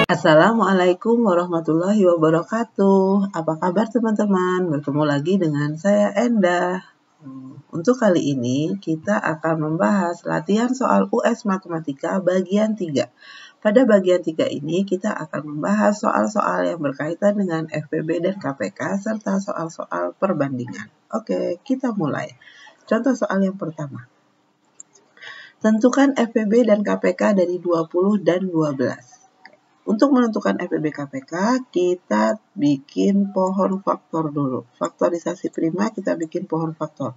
Assalamualaikum warahmatullahi wabarakatuh. Apa kabar teman-teman? Bertemu lagi dengan saya Endah. Untuk kali ini kita akan membahas latihan soal US Matematika bagian 3. Pada bagian 3 ini kita akan membahas soal-soal yang berkaitan dengan FPB dan KPK serta soal-soal perbandingan. Oke, kita mulai. Contoh soal yang pertama. Tentukan FPB dan KPK dari 20 dan 12. Untuk menentukan FPB KPK, kita bikin pohon faktor dulu. Faktorisasi prima kita bikin pohon faktor.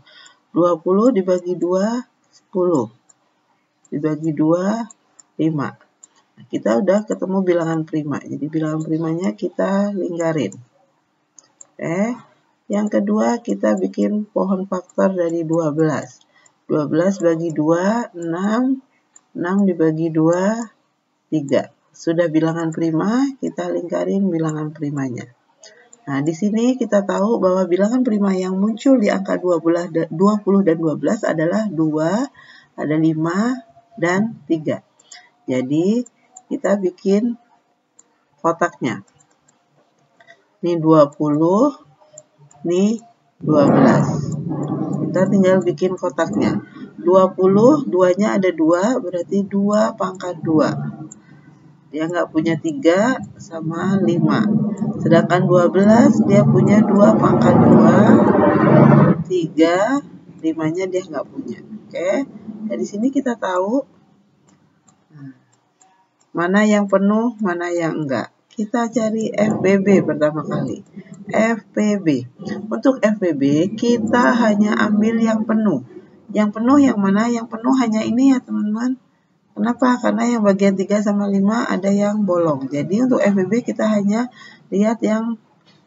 20 dibagi 2, 10. Dibagi 2, 5. Nah, kita udah ketemu bilangan prima. Jadi bilangan primanya kita lingkarin. Yang kedua kita bikin pohon faktor dari 12. 12 bagi 2, 6. 6 dibagi 2, 3. Sudah bilangan prima, kita lingkarin bilangan primanya. Nah, di sini kita tahu bahwa bilangan prima yang muncul di angka 20 dan 12 adalah 2, ada 5, dan 3. Jadi, kita bikin kotaknya. Ini 20, ini 12. Kita tinggal bikin kotaknya. 20, 2-nya ada 2, berarti 2 pangkat 2. Dia nggak punya 3 sama 5. Sedangkan 12 dia punya 2 pangkat 2, 3, 5-nya dia nggak punya. Oke, dari sini kita tahu mana yang penuh, mana yang enggak. Kita cari FPB pertama kali. FPB. Untuk FPB kita hanya ambil yang penuh. Yang penuh yang mana? Yang penuh hanya ini ya teman-teman. Kenapa? Karena yang bagian 3 sama 5 ada yang bolong. Jadi untuk FPB kita hanya lihat yang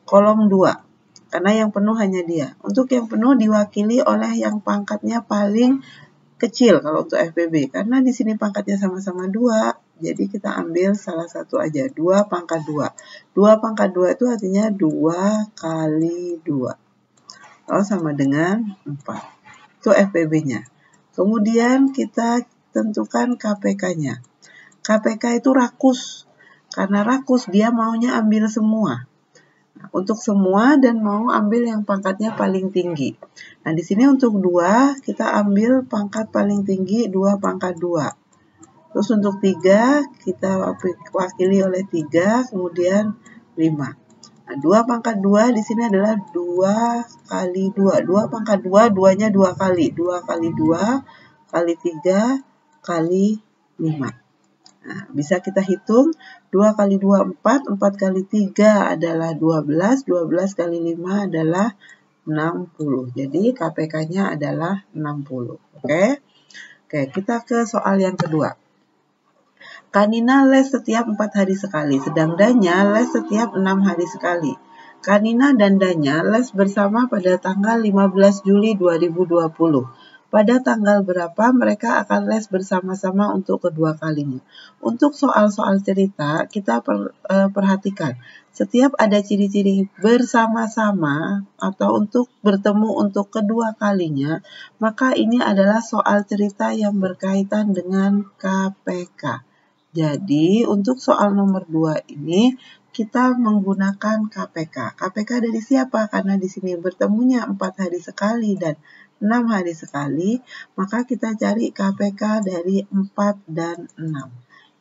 kolom 2. Karena yang penuh hanya dia. Untuk yang penuh diwakili oleh yang pangkatnya paling kecil kalau untuk FPB. Karena di sini pangkatnya sama-sama 2. Jadi kita ambil salah satu aja. 2 pangkat 2. 2 pangkat 2 itu artinya 2 kali 2. Kalau sama dengan 4. Itu FPB-nya. Kemudian kita tentukan KPK-nya. KPK itu rakus. Karena rakus dia maunya ambil semua. Nah, untuk semua dan mau ambil yang pangkatnya paling tinggi. Nah, di sini untuk 2 kita ambil pangkat paling tinggi 2 pangkat 2. Terus untuk 3 kita wakili oleh 3, kemudian 5. Nah, 2 pangkat 2 di sini adalah 2 kali 2. 2 pangkat 2, 2-nya 2 kali. 2 kali 2 kali 3 kali 5. Nah, bisa kita hitung 2 kali 2, 4. 4 kali 3 adalah 12. 12 kali 5 adalah 60. Jadi KPK-nya adalah 60. Oke, kita ke soal yang kedua. Kanina les setiap 4 hari sekali, sedang Danya les setiap 6 hari sekali. Kanina dan Danya les bersama pada tanggal 15 Juli 2020. Pada tanggal berapa mereka akan les bersama-sama untuk kedua kalinya. Untuk soal-soal cerita, kita perhatikan. Setiap ada ciri-ciri bersama-sama atau untuk bertemu untuk kedua kalinya, maka ini adalah soal cerita yang berkaitan dengan KPK. Jadi, untuk soal nomor 2 ini, kita menggunakan KPK. KPK dari siapa? Karena di sini bertemunya 4 hari sekali dan 6 hari sekali, maka kita cari KPK dari 4 dan 6.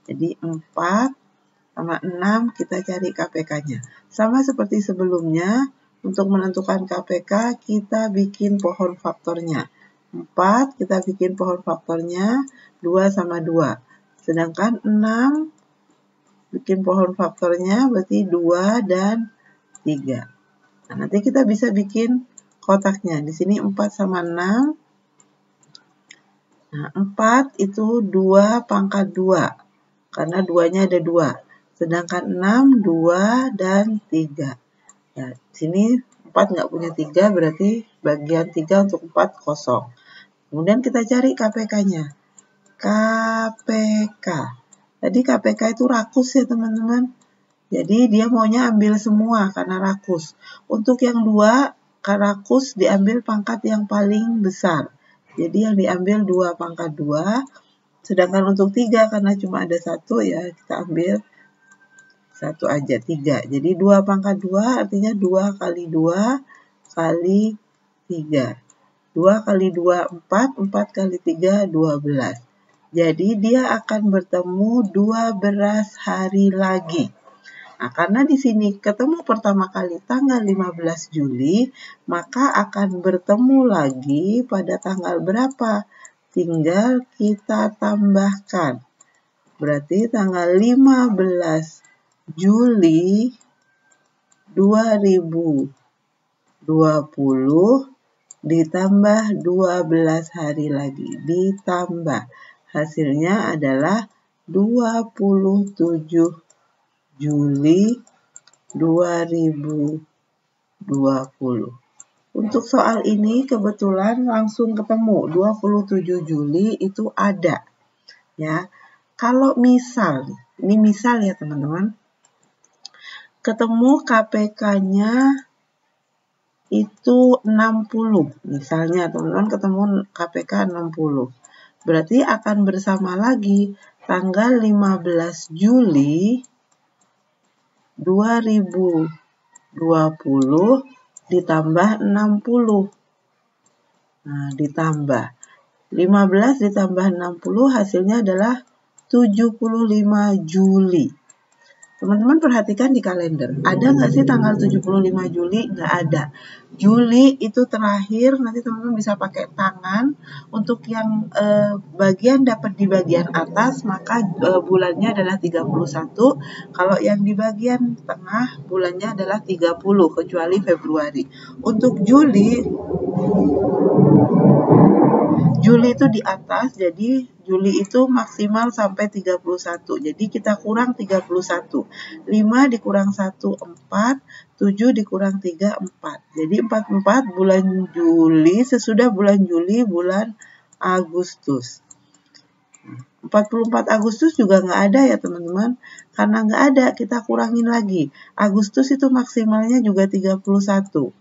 Jadi, 4 sama 6 kita cari KPK-nya. Sama seperti sebelumnya, untuk menentukan KPK, kita bikin pohon faktornya. 4, kita bikin pohon faktornya 2 sama 2. Sedangkan 6 bikin pohon faktornya berarti 2 dan 3. Nah, nanti kita bisa bikin kotaknya. Di sini 4 sama 6. Nah, 4 itu 2 pangkat 2. Karena 2-nya ada 2. Sedangkan 6, 2 dan 3. Ya, di sini 4 nggak punya 3, berarti bagian 3 untuk 4 kosong. Kemudian kita cari KPK-nya. KPK. Tadi KPK itu rakus ya teman-teman. Jadi dia maunya ambil semua karena rakus. Untuk yang 2, rakus diambil pangkat yang paling besar. Jadi yang diambil 2 pangkat 2. Sedangkan untuk 3 karena cuma ada 1 ya kita ambil 1 aja, 3. Jadi 2 pangkat 2 artinya 2 kali 2 kali 3. 2 kali 2, 4. 4 kali 3, 12. Jadi dia akan bertemu 12 hari lagi. Nah, karena di sini ketemu pertama kali tanggal 15 Juli, maka akan bertemu lagi pada tanggal berapa? Tinggal kita tambahkan. Berarti tanggal 15 Juli 2020 ditambah 12 hari lagi. Ditambah. Hasilnya adalah 27 Juli 2020. Untuk soal ini kebetulan langsung ketemu 27 Juli itu ada. Ya. Kalau misal, ini misal ya teman-teman. Ketemu KPK-nya itu 60. Misalnya teman-teman ketemu KPK 60. Berarti akan bersama lagi tanggal 15 Juli 2020 ditambah 60. Nah, ditambah 15 ditambah 60 hasilnya adalah 75 Juli. Teman-teman perhatikan di kalender. Ada nggak sih tanggal 75 Juli? Nggak ada. Juli itu terakhir, nanti teman-teman bisa pakai tangan. Untuk yang bagian dapat di bagian atas, maka bulannya adalah 31. Kalau yang di bagian tengah, bulannya adalah 30, kecuali Februari. Untuk Juli itu di atas, jadi Juli itu maksimal sampai 31. Jadi kita kurang 31. 5 dikurang 1, 4. 7 dikurang 3, 4. Jadi 44 bulan Juli, sesudah bulan Juli, bulan Agustus. 44 Agustus juga nggak ada ya teman-teman. Karena nggak ada, kita kurangin lagi. Agustus itu maksimalnya juga 31.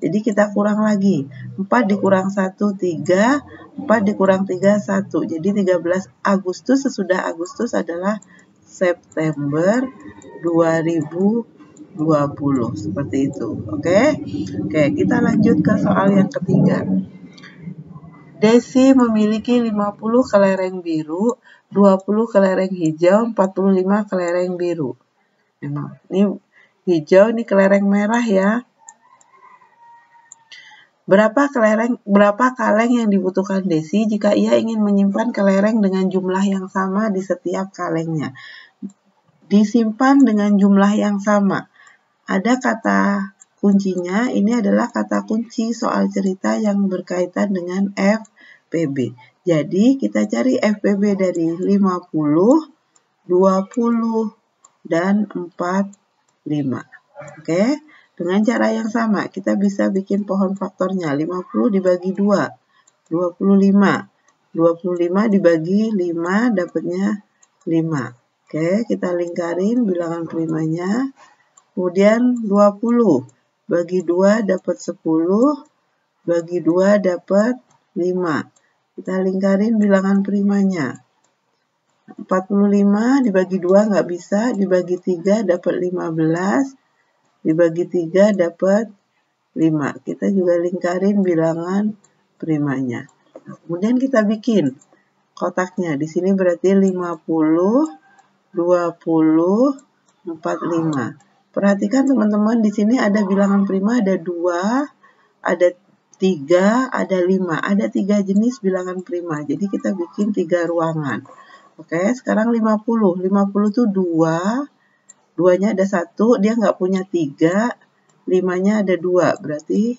Jadi kita kurang lagi. 4 dikurang 1, 3. 4 dikurang 3, 1. Jadi 13 Agustus, sesudah Agustus adalah September 2020. Seperti itu. Oke, kita lanjut ke soal yang ketiga. Desi memiliki 50 kelereng biru, 20 kelereng hijau, 45 kelereng biru. Memang, ini hijau, ini kelereng merah ya. Berapa kaleng yang dibutuhkan Desi jika ia ingin menyimpan kelereng dengan jumlah yang sama di setiap kalengnya? Disimpan dengan jumlah yang sama. Ada kata kuncinya, ini adalah kata kunci soal cerita yang berkaitan dengan FPB. Jadi kita cari FPB dari 50, 20, dan 45. Oke? Dengan cara yang sama, kita bisa bikin pohon faktornya. 50 dibagi 2, 25. 25 dibagi 5, dapatnya 5. Oke, kita lingkarin bilangan primanya. Kemudian 20. Bagi 2 dapat 10. Bagi 2 dapat 5. Kita lingkarin bilangan primanya. 45 dibagi 2 nggak bisa. Dibagi 3 dapat 15. Dibagi 3 dapat 5. Kita juga lingkarin bilangan primanya. Nah, kemudian kita bikin kotaknya. Di sini berarti 50, 20, 45. Perhatikan teman-teman, di sini ada bilangan prima, ada 2, ada 3, ada 5. Ada 3 jenis bilangan prima. Jadi kita bikin 3 ruangan. Oke, sekarang 50. 50 itu 2. 2-nya ada 1, dia nggak punya 3, 5-nya ada 2, berarti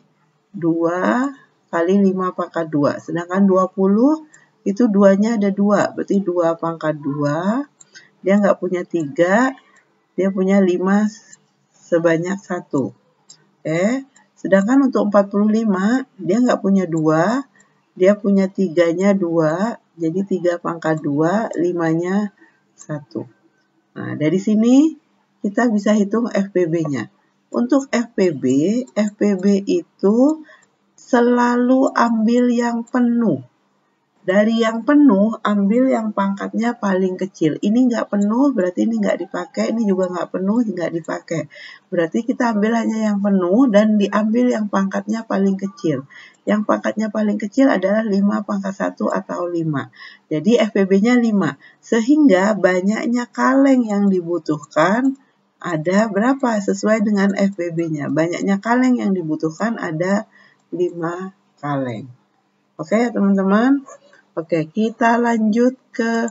2 kali 5 pangkat 2. Sedangkan 20 itu 2-nya ada 2, berarti 2 pangkat 2, dia nggak punya 3, dia punya 5 sebanyak 1. Oke, sedangkan untuk 45, dia nggak punya 2, dia punya 3-nya 2, jadi 3 pangkat 2, 5-nya 1. Nah, dari sini kita bisa hitung FPB-nya. Untuk FPB itu selalu ambil yang penuh. Dari yang penuh, ambil yang pangkatnya paling kecil. Ini nggak penuh, berarti ini nggak dipakai. Ini juga nggak penuh, nggak dipakai. Berarti kita ambil hanya yang penuh dan diambil yang pangkatnya paling kecil. Yang pangkatnya paling kecil adalah 5 pangkat 1 atau 5. Jadi FPB-nya 5. Sehingga banyaknya kaleng yang dibutuhkan ada berapa sesuai dengan FPB-nya. Banyaknya kaleng yang dibutuhkan ada 5 kaleng. Oke ya teman-teman? Oke, kita lanjut ke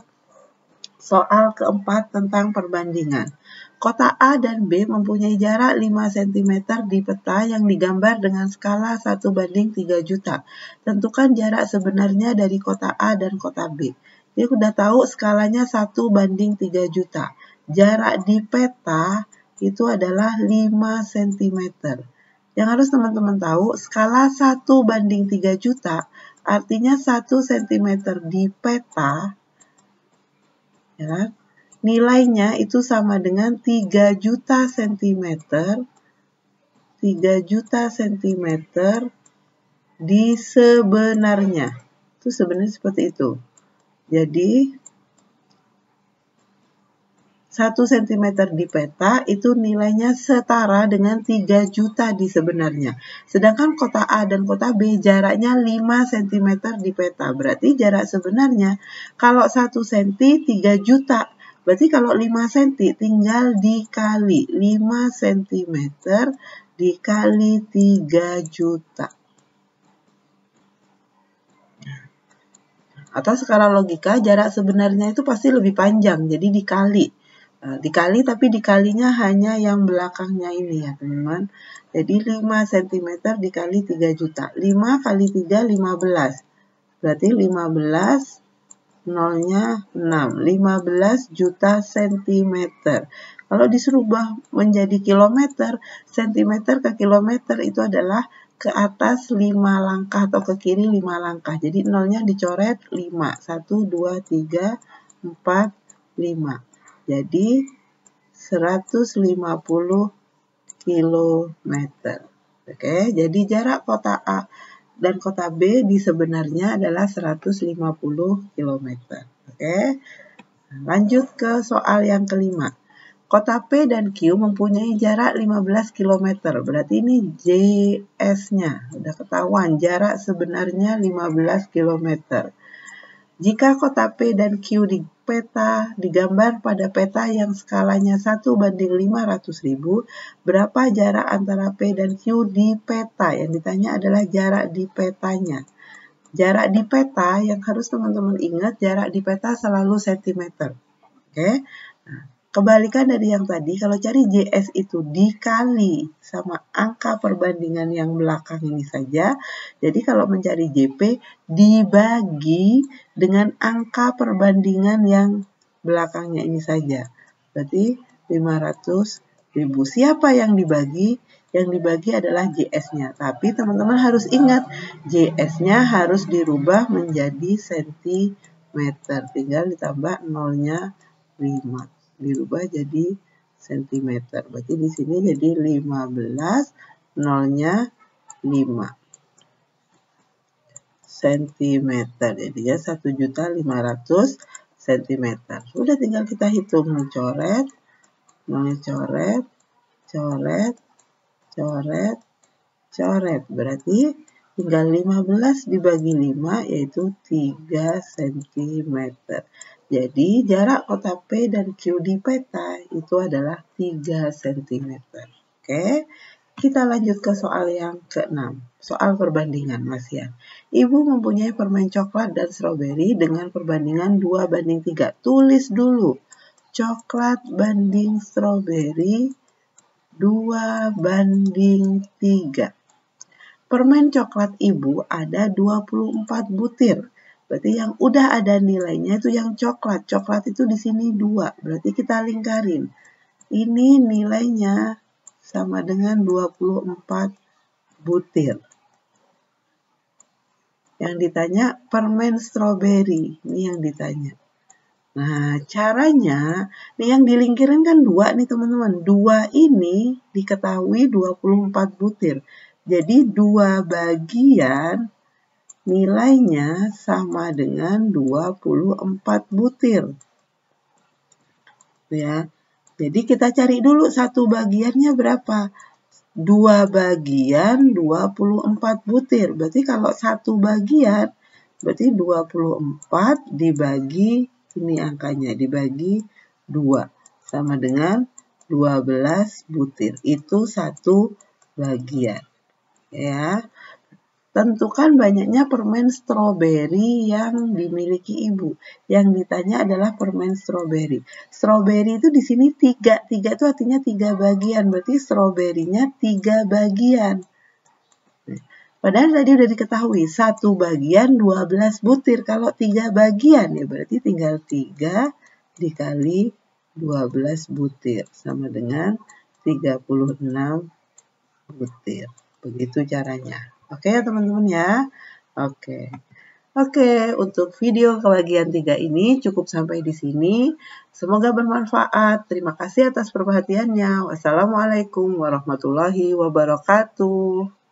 soal keempat tentang perbandingan. Kota A dan B mempunyai jarak 5 cm di peta yang digambar dengan skala 1:3 juta. Tentukan jarak sebenarnya dari kota A dan kota B. Jadi udah tahu skalanya 1:3 juta. Jarak di peta itu adalah 5 cm. Yang harus teman-teman tahu, skala 1:3 juta artinya 1 cm di peta, ya, nilainya itu sama dengan 3 juta cm, 3 juta cm di sebenarnya. Itu sebenarnya seperti itu. Jadi, 1 cm di peta itu nilainya setara dengan 3 juta di sebenarnya. Sedangkan kota A dan kota B jaraknya 5 cm di peta. Berarti jarak sebenarnya kalau 1 cm 3 juta. Berarti kalau 5 cm tinggal dikali 5 cm dikali 3 juta. Atau secara logika jarak sebenarnya itu pasti lebih panjang. Jadi dikali. Dikali tapi dikalinya hanya yang belakangnya ini ya teman-teman. Jadi 5 cm dikali 3 juta. 5 kali 3 15. Berarti 15 nolnya 6. 15 juta centimeter. Kalau disuruh ubah menjadi kilometer, sentimeter ke kilometer itu adalah ke atas 5 langkah atau ke kiri 5 langkah. Jadi nolnya dicoret 5. 1, 2, 3, 4, 5. Jadi 150 km. Oke, jadi jarak kota A dan kota B di sebenarnya adalah 150 km. Oke. Lanjut ke soal yang kelima. Kota P dan Q mempunyai jarak 15 km. Berarti ini JS-nya. Udah ketahuan jarak sebenarnya 15 km. Jika kota P dan Q di peta digambar pada peta yang skalanya 1:500.000, berapa jarak antara P dan Q di peta? Yang ditanya adalah jarak di petanya. Jarak di peta yang harus teman-teman ingat, jarak di peta selalu cm. Oke? Nah, kebalikan dari yang tadi, kalau cari JS itu dikali sama angka perbandingan yang belakang ini saja. Jadi kalau mencari JP dibagi dengan angka perbandingan yang belakangnya ini saja. Berarti 500.000. Siapa yang dibagi? Yang dibagi adalah JS-nya. Tapi teman-teman harus ingat, JS-nya harus dirubah menjadi cm. Tinggal ditambah nolnya 5. Dirubah jadi cm. Berarti di sini jadi 15, nolnya 5 cm. Jadinya 1.500.000 cm. Sudah tinggal kita hitung, coret, nolnya coret, coret, coret, coret. Berarti tinggal 15 dibagi 5 yaitu 3 cm. Jadi jarak kota P dan Q di peta itu adalah 3 cm. Oke, kita lanjut ke soal yang ke-6. Soal perbandingan Mas ya. Ibu mempunyai permen coklat dan stroberi dengan perbandingan 2:3. Tulis dulu. Coklat banding stroberi 2:3. Permen coklat ibu ada 24 butir. Berarti yang udah ada nilainya itu yang coklat. Coklat itu di sini 2. Berarti kita lingkarin. Ini nilainya sama dengan 24 butir. Yang ditanya permen stroberi. Ini yang ditanya. Nah, caranya, nih yang dilingkirin kan 2 nih teman-teman. 2 ini diketahui 24 butir. Jadi 2 bagian nilainya sama dengan 24 butir. Ya. Jadi kita cari dulu satu bagiannya berapa. 2 bagian 24 butir. Berarti kalau satu bagian, berarti 24 dibagi, ini angkanya, dibagi 2. Sama dengan 12 butir. Itu satu bagian. Ya. Tentukan banyaknya permen stroberi yang dimiliki ibu. Yang ditanya adalah permen stroberi. Stroberi itu di sini 3. 3 itu artinya 3 bagian. Berarti stroberinya 3 bagian. Padahal tadi udah diketahui. 1 bagian 12 butir. Kalau 3 bagian ya berarti tinggal 3 dikali 12 butir. Sama dengan 36 butir. Begitu caranya. Oke ya teman-teman ya. Oke, untuk video kebagian 3 ini cukup sampai di sini. Semoga bermanfaat. Terima kasih atas perhatiannya. Wassalamualaikum warahmatullahi wabarakatuh.